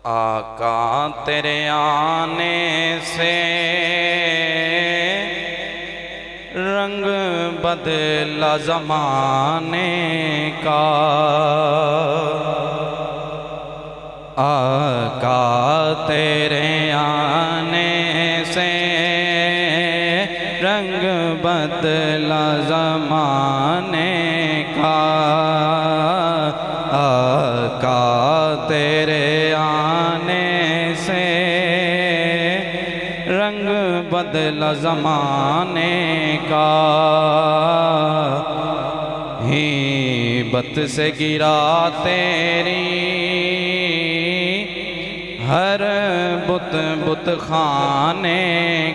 आका तेरे आने से रंग बदला ज़माने का। आका तेरे आने से रंग बदला ज़माने का। आका तेरे आने से रंग बदला ज़माने का। हिब्बत से गिरा तेरी हर बुत बुत खाने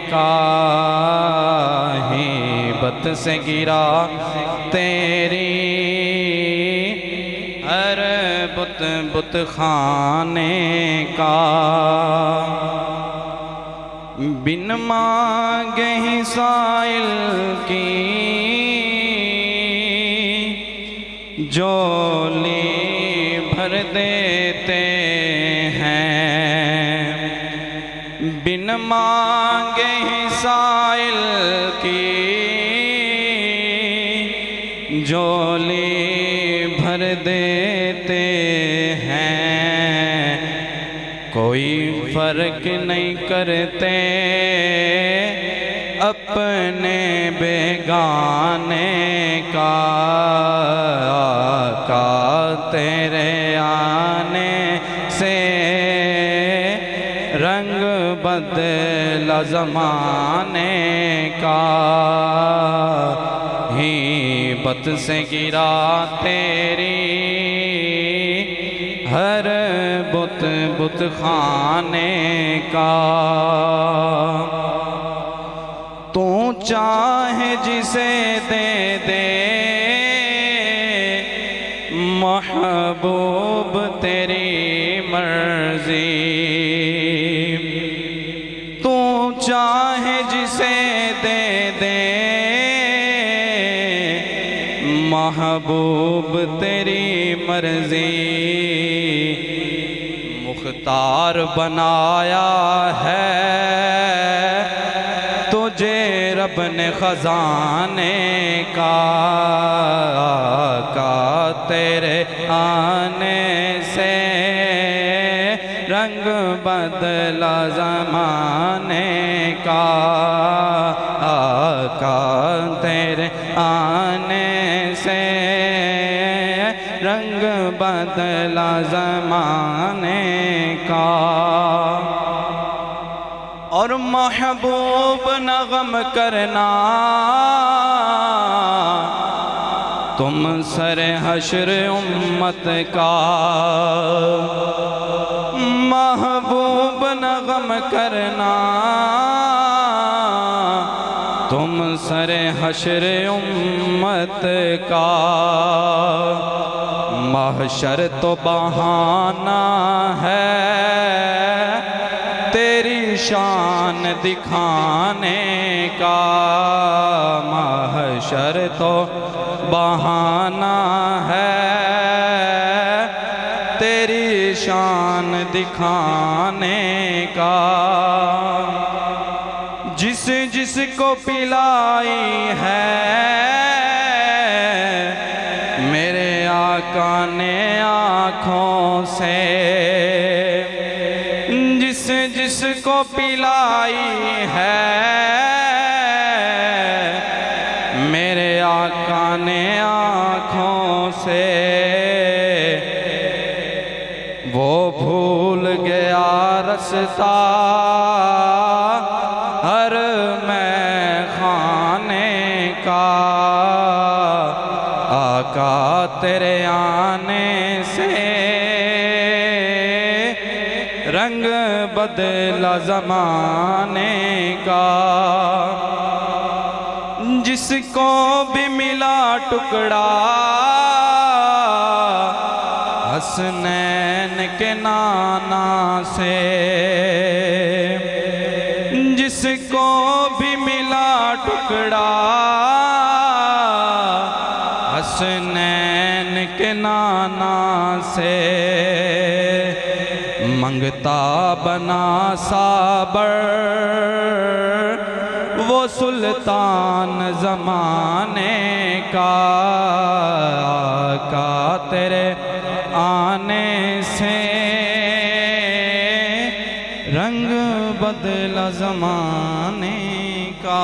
का। हिब्बत से गिरा तेरी हर बुत बुत खाने का। बिन मांगे ही साइल की झोली भर देते हैं। बिन मांगे ही साइल की झोली भर देते हैं। कोई फर्क नहीं करते अपने बेगाने का। आका तेरे आने से रंग बदला ज़माने का। हिब्बत से गिरा तेरी हर बुत बुत खाने का। तू चाहे जिसे दे दे महबूब तेरी मर्जी। तू चाहे जिसे दे दे महबूब तेरी मर्जी। मुख्तार बनाया है तुझे रब ने खजाने का। आका तेरे आने से रंग बदला ज़माने का। आका तेरे आने से रंग बदला ज़माने का। और महबूब न गम करना तुम सर हश्र उम्मत का। महबूब न गम करना तुम सर हश्र उम्मत का। महशर तो बहाना है तेरी शान दिखाने का। महशर तो बहाना है तेरी शान दिखाने का। जिस जिस को पिलाई है मेरे आका ने आँखों से। जिस जिस को पिलाई है मेरे आका ने आँखों से। वो भूल गया रास्ता हर मैं खाने का। आका तेरे आने से रंग बदला ज़माने का। जिसको भी मिला टुकड़ा हसनैन के नाना से। जिसको भी मिला टुकड़ा हसनैन के नाना से। मंगता बना साबर वो सुल्तान ज़माने का तेरे आने से रंग बदला ज़माने का।